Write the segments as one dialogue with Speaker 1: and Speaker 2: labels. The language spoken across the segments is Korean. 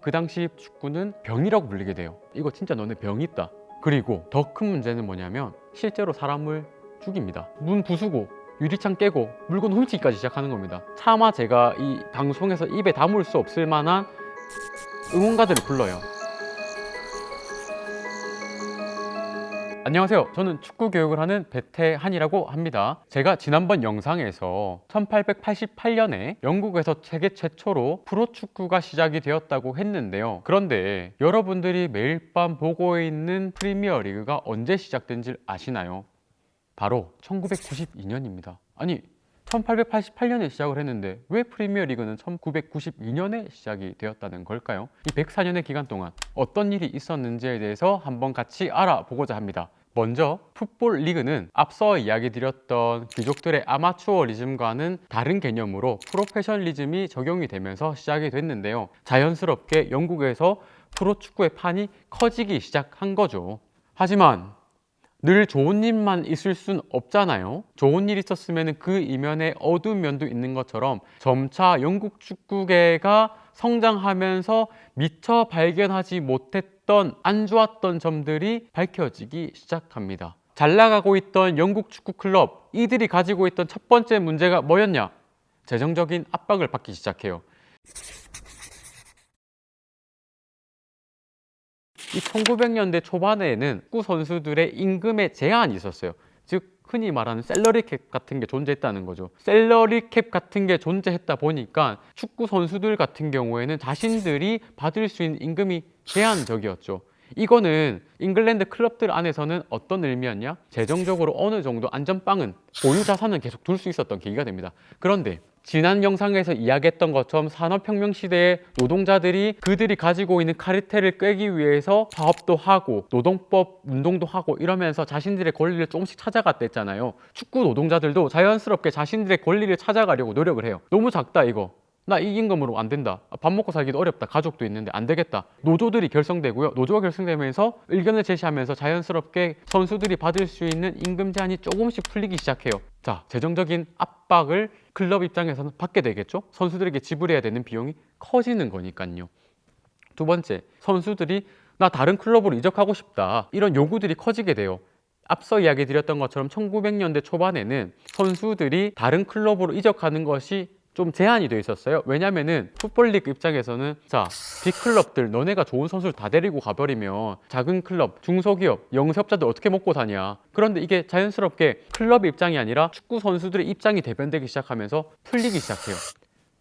Speaker 1: 그 당시 축구는 병이라고 불리게 돼요. 이거 진짜 너네 병이 있다. 그리고 더 큰 문제는 뭐냐면 실제로 사람을 죽입니다. 문 부수고 유리창 깨고 물건 훔치기까지 시작하는 겁니다. 차마 제가 이 방송에서 입에 담을 수 없을 만한 응원가들을 불러요. 안녕하세요. 저는 축구 교육을 하는 배태한이라고 합니다. 제가 지난번 영상에서 1888년에 영국에서 세계 최초로 프로축구가 시작이 되었다고 했는데요. 그런데 여러분들이 매일 밤 보고 있는 프리미어리그가 언제 시작된지 아시나요? 바로 1992년입니다. 아니 1888년에 시작을 했는데 왜 프리미어리그는 1992년에 시작이 되었다는 걸까요? 이 104년의 기간 동안 어떤 일이 있었는지에 대해서 한번 같이 알아보고자 합니다. 먼저 풋볼 리그는 앞서 이야기 드렸던 귀족들의 아마추어리즘과는 다른 개념으로 프로페셔널리즘이 적용이 되면서 시작이 됐는데요. 자연스럽게 영국에서 프로축구의 판이 커지기 시작한 거죠. 하지만 늘 좋은 일만 있을 순 없잖아요. 좋은 일 있었으면 그 이면에 어두운 면도 있는 것처럼 점차 영국 축구계가 성장하면서 미처 발견하지 못했던 안 좋았던 점들이 밝혀지기 시작합니다. 잘 나가고 있던 영국 축구 클럽, 이들이 가지고 있던 첫 번째 문제가 뭐였냐? 재정적인 압박을 받기 시작해요. 이 1900년대 초반에는 축구 선수들의 임금에 제한이 있었어요. 즉 흔히 말하는 셀러리 캡 같은 게 존재했다는 거죠. 셀러리 캡 같은 게 존재했다 보니까 축구 선수들 같은 경우에는 자신들이 받을 수 있는 임금이 제한적이었죠. 이거는 잉글랜드 클럽들 안에서는 어떤 의미였냐? 재정적으로 어느 정도 안전빵은, 보유 자산은 계속 둘 수 있었던 계기가 됩니다. 그런데 지난 영상에서 이야기했던 것처럼 산업혁명 시대의 노동자들이 그들이 가지고 있는 카르텔을 꿰기 위해서 파업도 하고 노동법 운동도 하고 이러면서 자신들의 권리를 조금씩 찾아갔댔잖아요. 축구 노동자들도 자연스럽게 자신들의 권리를 찾아가려고 노력을 해요. 너무 작다 이거. 나 이 임금으로 안 된다. 밥 먹고 살기도 어렵다. 가족도 있는데 안 되겠다. 노조들이 결성되고요. 노조가 결성되면서 의견을 제시하면서 자연스럽게 선수들이 받을 수 있는 임금 제한이 조금씩 풀리기 시작해요. 자, 재정적인 압박을 클럽 입장에서는 받게 되겠죠. 선수들에게 지불해야 되는 비용이 커지는 거니까요. 두 번째, 선수들이 나 다른 클럽으로 이적하고 싶다. 이런 요구들이 커지게 돼요. 앞서 이야기 드렸던 것처럼 1900년대 초반에는 선수들이 다른 클럽으로 이적하는 것이 좀 제한이 돼 있었어요. 왜냐면은 풋볼리그 입장에서는 자, 빅클럽들 너네가 좋은 선수를 다 데리고 가버리면 작은 클럽, 중소기업, 영세업자들 어떻게 먹고 사냐. 그런데 이게 자연스럽게 클럽 입장이 아니라 축구 선수들의 입장이 대변되기 시작하면서 풀리기 시작해요.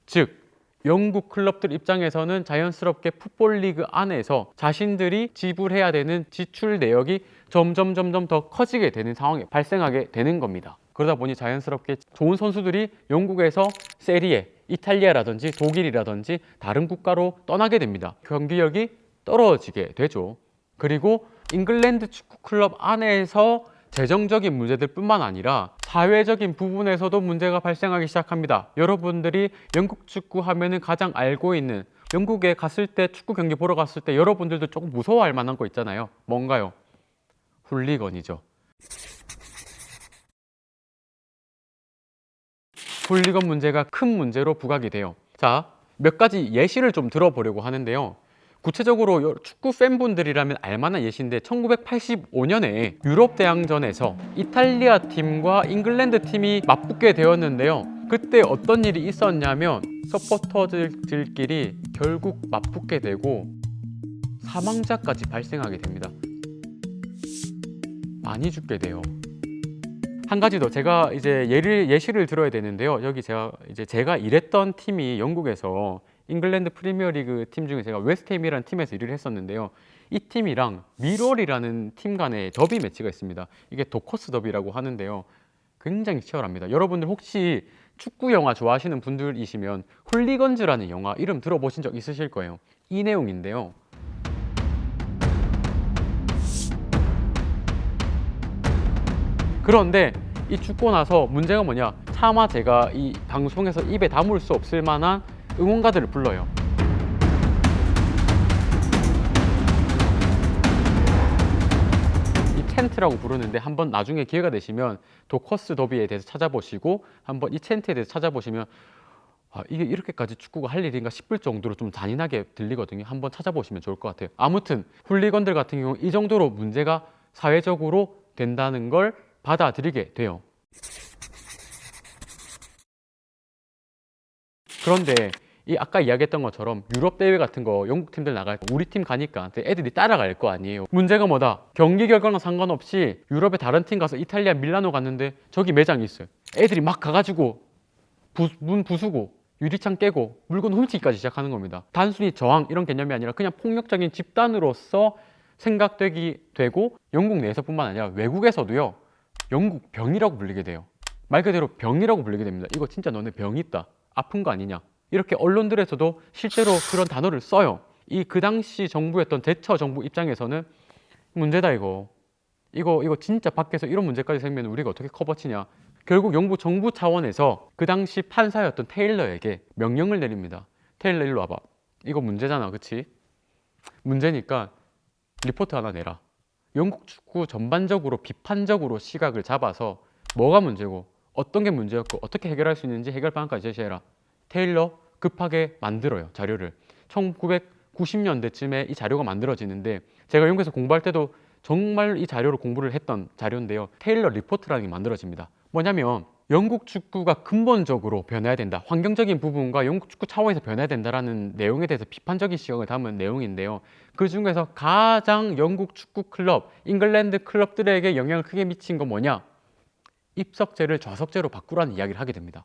Speaker 1: 즉 영국 클럽들 입장에서는 자연스럽게 풋볼리그 안에서 자신들이 지불해야 되는 지출 내역이 점점 더 커지게 되는 상황이 발생하게 되는 겁니다. 그러다 보니 자연스럽게 좋은 선수들이 영국에서 세리에, 이탈리아라든지 독일이라든지 다른 국가로 떠나게 됩니다. 경기력이 떨어지게 되죠. 그리고 잉글랜드 축구 클럽 안에서 재정적인 문제들 뿐만 아니라 사회적인 부분에서도 문제가 발생하기 시작합니다. 여러분들이 영국 축구 하면은 가장 알고 있는, 영국에 갔을 때 축구 경기 보러 갔을 때 여러분들도 조금 무서워할 만한 거 있잖아요. 뭔가요? 훌리건이죠. 훌리건 문제가 큰 문제로 부각이 돼요. 자, 몇 가지 예시를 좀 들어보려고 하는데요. 구체적으로 축구 팬분들이라면 알만한 예시인데 1985년에 유럽 대항전에서 이탈리아 팀과 잉글랜드 팀이 맞붙게 되었는데요. 그때 어떤 일이 있었냐면 서포터들끼리 결국 맞붙게 되고 사망자까지 발생하게 됩니다. 많이 죽게 돼요. 한 가지 더 제가 이제 예시를 들어야 되는데요. 여기 제가 일했던 팀이 영국에서 잉글랜드 프리미어리그 팀 중에 제가 웨스트햄이라는 팀에서 일을 했었는데요. 이 팀이랑 미럴이라는 팀 간의 더비 매치가 있습니다. 이게 도커스 더비라고 하는데요. 굉장히 치열합니다. 여러분들 혹시 축구 영화 좋아하시는 분들이시면 훌리건즈라는 영화 이름 들어보신 적 있으실 거예요. 이 내용인데요. 그런데 이 죽고 나서 문제가 뭐냐? 차마 제가 이 방송에서 입에 담을 수 없을 만한 응원가들을 불러요. 이 챈트라고 부르는데 한번 나중에 기회가 되시면 도커스 더비에 대해서 찾아보시고 한번 이 챈트에 대해서 찾아보시면 이게 이렇게까지 축구가 할 일인가 싶을 정도로 좀 잔인하게 들리거든요. 한번 찾아보시면 좋을 것 같아요. 아무튼 훌리건들 같은 경우 이 정도로 문제가 사회적으로 된다는 걸 받아들이게 돼요. 그런데 이 아까 이야기했던 것처럼 유럽 대회 같은 거 영국 팀들 나갈 때 우리 팀 가니까 애들이 따라갈 거 아니에요. 문제가 뭐다? 경기 결과랑 상관없이 유럽의 다른 팀 가서 이탈리아 밀라노 갔는데 저기 매장이 있어요. 애들이 막 가가지고 문 부수고 유리창 깨고 물건 훔치기까지 시작하는 겁니다. 단순히 저항 이런 개념이 아니라 그냥 폭력적인 집단으로서 생각되기 되고 영국 내에서뿐만 아니라 외국에서도요. 영국 병이라고 불리게 돼요. 말 그대로 병이라고 불리게 됩니다. 이거 진짜 너네 병 있다. 아픈 거 아니냐. 이렇게 언론들에서도 실제로 그런 단어를 써요. 이 그 당시 정부였던 대처 정부 입장에서는 문제다 이거. 이거 진짜 밖에서 이런 문제까지 생기면 우리가 어떻게 커버치냐. 결국 영국 정부 차원에서 그 당시 판사였던 테일러에게 명령을 내립니다. 테일러 일로 와봐. 이거 문제잖아, 그치? 문제니까 리포트 하나 내라. 영국 축구 전반적으로 비판적으로 시각을 잡아서 뭐가 문제고 어떤 게 문제였고 어떻게 해결할 수 있는지 해결 방안까지 제시해라. 테일러 급하게 만들어요, 자료를. 1990년대쯤에 이 자료가 만들어지는데 제가 영국에서 공부할 때도 정말 이 자료를 공부를 했던 자료인데요. 테일러 리포트라는 게 만들어집니다. 뭐냐면 영국 축구가 근본적으로 변해야 된다. 환경적인 부분과 영국 축구 차원에서 변해야 된다라는 내용에 대해서 비판적인 시각을 담은 내용인데요. 그 중에서 가장 영국 축구 클럽, 잉글랜드 클럽들에게 영향을 크게 미친 건 뭐냐? 입석제를 좌석제로 바꾸라는 이야기를 하게 됩니다.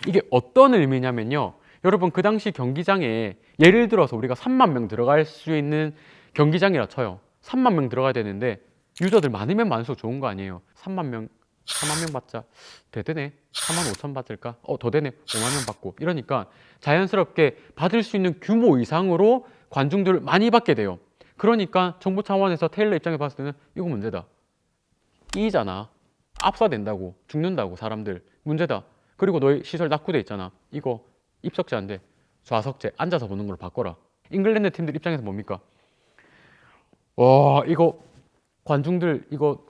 Speaker 1: 이게 어떤 의미냐면요. 여러분 그 당시 경기장에 예를 들어서 우리가 3만 명 들어갈 수 있는 경기장이라 쳐요. 3만 명 들어가야 되는데 유저들 많으면 많을수록 좋은 거 아니에요. 3만 명 받자 되네. 4만 5천 받을까? 더 되네. 5만 명 받고 이러니까 자연스럽게 받을 수 있는 규모 이상으로 관중들을 많이 받게 돼요. 그러니까 정부 차원에서 테일러 입장에 봤을 때는 이거 문제다. 끼잖아. 압사된다고. 죽는다고 사람들. 문제다. 그리고 너희 시설 낙후돼 있잖아. 이거 입석제 안 돼. 좌석제 앉아서 보는 걸로 바꿔라. 잉글랜드 팀들 입장에서 뭡니까? 와 이거 관중들 이거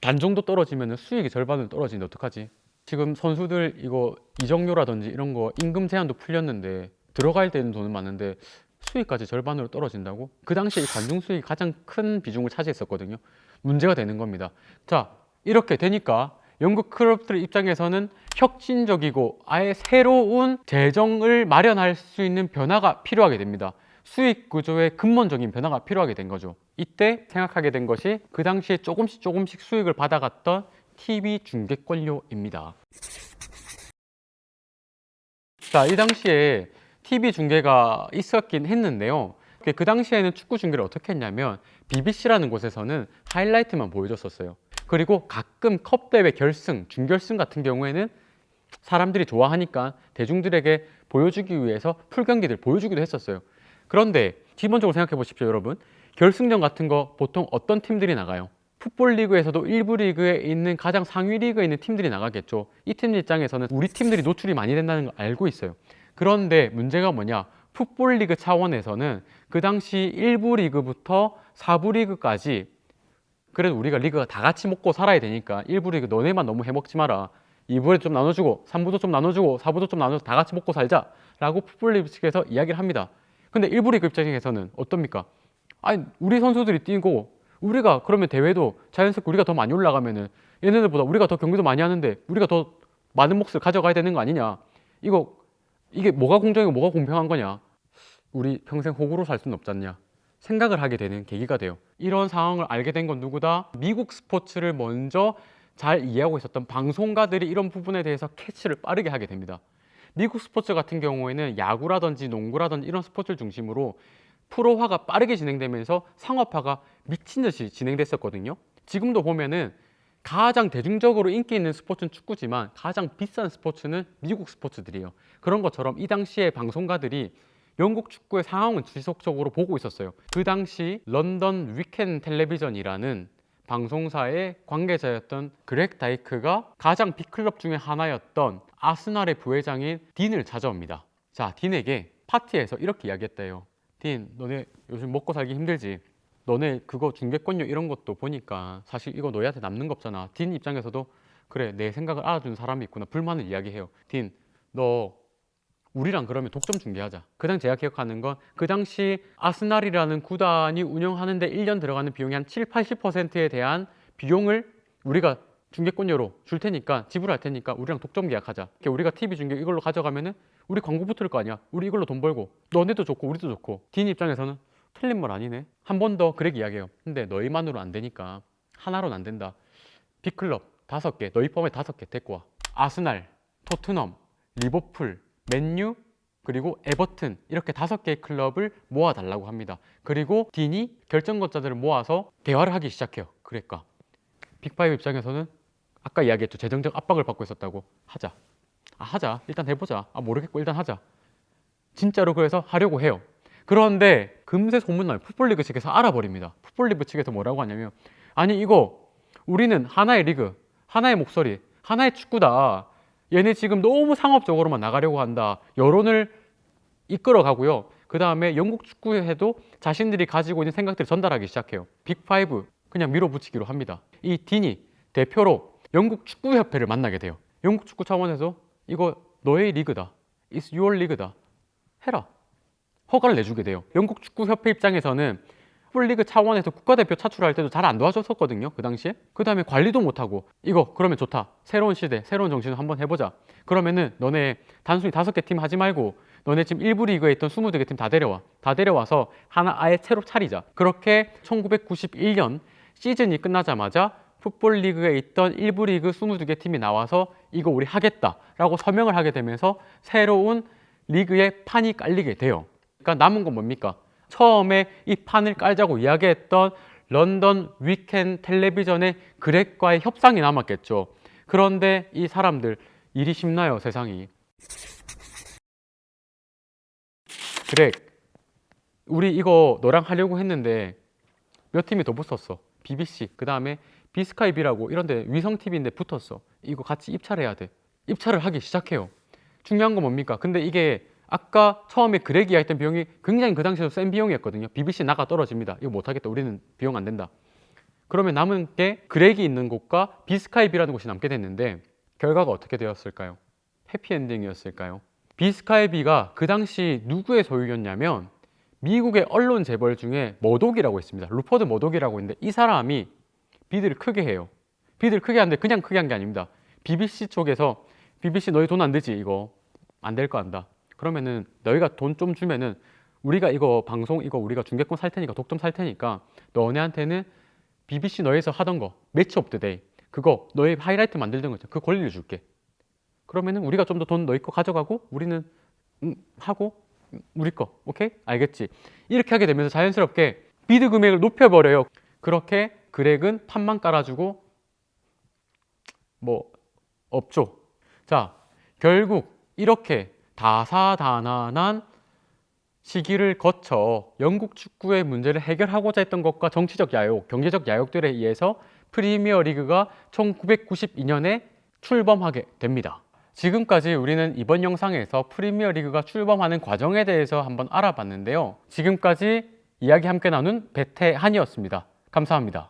Speaker 1: 반 정도 떨어지면 수익이 절반은 떨어지는데 어떡하지? 지금 선수들 이거 이적료라든지 이런 거 임금 제한도 풀렸는데 들어갈 때는 돈은 많은데 수익까지 절반으로 떨어진다고? 그 당시에 이 관중 수익이 가장 큰 비중을 차지했었거든요. 문제가 되는 겁니다. 자 이렇게 되니까 영국 클럽들 입장에서는 혁신적이고 아예 새로운 재정을 마련할 수 있는 변화가 필요하게 됩니다. 수익 구조의 근본적인 변화가 필요하게 된 거죠. 이때 생각하게 된 것이 그 당시에 조금씩 수익을 받아갔던 TV 중계권료입니다. 자, 이 당시에 TV 중계가 있었긴 했는데요. 그 당시에는 축구 중계를 어떻게 했냐면 BBC라는 곳에서는 하이라이트만 보여줬었어요. 그리고 가끔 컵대회 결승, 준결승 같은 경우에는 사람들이 좋아하니까 대중들에게 보여주기 위해서 풀경기들 보여주기도 했었어요. 그런데 기본적으로 생각해 보십시오, 여러분. 결승전 같은 거 보통 어떤 팀들이 나가요? 풋볼 리그에서도 1부 리그에 있는 가장 상위 리그에 있는 팀들이 나가겠죠. 이 팀 입장에서는 우리 팀들이 노출이 많이 된다는 걸 알고 있어요. 그런데 문제가 뭐냐? 풋볼 리그 차원에서는 그 당시 1부 리그부터 4부 리그까지 그래도 우리가 리그가 다 같이 먹고 살아야 되니까 1부 리그 너네만 너무 해먹지 마라. 2부에 좀 나눠주고 3부도 좀 나눠주고 4부도 좀 나눠서 다 같이 먹고 살자 라고 풋볼 리그 측에서 이야기를 합니다. 근데 1부 리그 입장에서는 어떻습니까? 아니 우리 선수들이 뛰고 우리가 그러면 대회도 자연스럽게 우리가 더 많이 올라가면은 얘네들보다 우리가 더 경기도 많이 하는데 우리가 더 많은 몫을 가져가야 되는 거 아니냐. 이게 뭐가 공정이고 뭐가 공평한 거냐. 우리 평생 호구로 살 수는 없지 않냐 생각을 하게 되는 계기가 돼요. 이런 상황을 알게 된 건 누구다? 미국 스포츠를 먼저 잘 이해하고 있었던 방송가들이 이런 부분에 대해서 캐치를 빠르게 하게 됩니다. 미국 스포츠 같은 경우에는 야구라든지 농구라든지 이런 스포츠를 중심으로 프로화가 빠르게 진행되면서 상업화가 미친 듯이 진행됐었거든요. 지금도 보면은 가장 대중적으로 인기 있는 스포츠는 축구지만 가장 비싼 스포츠는 미국 스포츠들이에요. 그런 것처럼 이 당시에 방송가들이 영국 축구의 상황을 지속적으로 보고 있었어요. 그 당시 런던 위켄 텔레비전이라는 방송사의 관계자였던 그렉 다이크가 가장 빅클럽 중에 하나였던 아스날의 부회장인 딘을 찾아옵니다. 자, 딘에게 파티에서 이렇게 이야기했대요. 딘, 너네 요즘 먹고 살기 힘들지? 너네 그거 중계권료 이런 것도 보니까 사실 이거 너희한테 남는 거 없잖아. 딘 입장에서도 그래, 내 생각을 알아주는 사람이 있구나. 불만을 이야기해요. 딘, 너 우리랑 그러면 독점 중계하자. 그당 제가 기억하는 건 그 당시 아스날이라는 구단이 운영하는데 1년 들어가는 비용이 한 7, 80%에 대한 비용을 우리가 중계권료로 줄 테니까, 지불할 테니까 우리랑 독점 계약하자. 우리가 TV 중계 이걸로 가져가면은 우리 광고 붙을 거 아니야. 우리 이걸로 돈 벌고 너네도 좋고 우리도 좋고. 딘 입장에서는 틀린 말 아니네. 한 번 더 그렉 이야기해요. 근데 너희만으로 안 되니까 하나로는 안 된다. 빅클럽 5개, 너희 펌에 5개 데리고 와. 아스날, 토트넘, 리버풀, 맨유, 그리고 에버튼, 이렇게 5개의 클럽을 모아달라고 합니다. 그리고 딘이 결정권자들을 모아서 대화를 하기 시작해요. 그러니까 빅5 입장에서는 아까 이야기했죠. 재정적 압박을 받고 있었다고. 하자. 하자. 일단 해보자. 모르겠고 일단 하자. 진짜로 그래서 하려고 해요. 그런데 금세 소문나요. 풋볼리그 측에서 알아버립니다. 풋볼리그 측에서 뭐라고 하냐면, 아니 이거 우리는 하나의 리그, 하나의 목소리, 하나의 축구다. 얘네 지금 너무 상업적으로만 나가려고 한다. 여론을 이끌어가고요. 그 다음에 영국 축구회도 자신들이 가지고 있는 생각들을 전달하기 시작해요. 빅5 그냥 밀어붙이기로 합니다. 이 딘이 대표로 영국 축구협회를 만나게 돼요. 영국 축구 차원에서 이거 너의 리그다. It's your 리그다. 해라. 허가를 내주게 돼요. 영국 축구협회 입장에서는 풋볼리그 차원에서 국가대표 차출할 때도 잘 안 도와줬었거든요. 그 당시에. 그 다음에 관리도 못하고 이거 그러면 좋다. 새로운 시대, 새로운 정신을 한번 해보자. 그러면은 너네 단순히 5개 팀 하지 말고 너네 지금 1부 리그에 있던 22개 팀 다 데려와. 다 데려와서 하나 아예 새로 차리자. 그렇게 1991년 시즌이 끝나자마자 풋볼 리그에 있던 1부 리그 22개 팀이 나와서 이거 우리 하겠다라고 서명을 하게 되면서 새로운 리그의 판이 깔리게 돼요. 그러니까 남은 건 뭡니까? 처음에 이 판을 깔자고 이야기했던 런던 위켄 텔레비전의 그렉과의 협상이 남았겠죠. 그런데 이 사람들 일이 쉽나요, 세상이. 그렉, 우리 이거 너랑 하려고 했는데 몇 팀이 더 붙었어. BBC, 그 다음에 비스카이비라고 이런데 위성 TV인데 붙었어. 이거 같이 입찰해야 돼. 입찰을 하기 시작해요. 중요한 건 뭡니까? 근데 이게 아까 처음에 그렉이 이야기했던 비용이 굉장히 그 당시에도 센 비용이었거든요. BBC 나가 떨어집니다. 이거 못하겠다. 우리는 비용 안 된다. 그러면 남은 게 그렉이 있는 곳과 비스카이비라는 곳이 남게 됐는데 결과가 어떻게 되었을까요? 해피엔딩이었을까요? 비스카이비가 그 당시 누구의 소유였냐면 미국의 언론 재벌 중에 머독이라고 있습니다. 루퍼드 머독이라고 있는데 이 사람이 비드를 크게 해요. 비드를 크게 하는데 그냥 크게 한 게 아닙니다. BBC 쪽에서 BBC 너희 돈 안 되지 이거 안 될 거 안다. 그러면은 너희가 돈 좀 주면은 우리가 이거 방송 이거 우리가 중계권 살 테니까 독점 살 테니까 너네한테는 BBC 너희에서 하던 거 매치 오브 더 데이 그거 너희 하이라이트 만들던 거 있잖아. 그 권리를 줄게. 그러면은 우리가 좀 더 돈 너희 거 가져가고 우리는 하고 우리 거 오케이? 알겠지? 이렇게 하게 되면서 자연스럽게 비드 금액을 높여버려요. 그렇게 그렉은 판만 깔아주고 뭐 없죠. 자, 결국 이렇게 다사다난한 시기를 거쳐 영국 축구의 문제를 해결하고자 했던 것과 정치적 야욕, 경제적 야욕들에 의해서 프리미어 리그가 1992년에 출범하게 됩니다. 지금까지 우리는 이번 영상에서 프리미어 리그가 출범하는 과정에 대해서 한번 알아봤는데요. 지금까지 이야기 함께 나눈 배태한이었습니다. 감사합니다.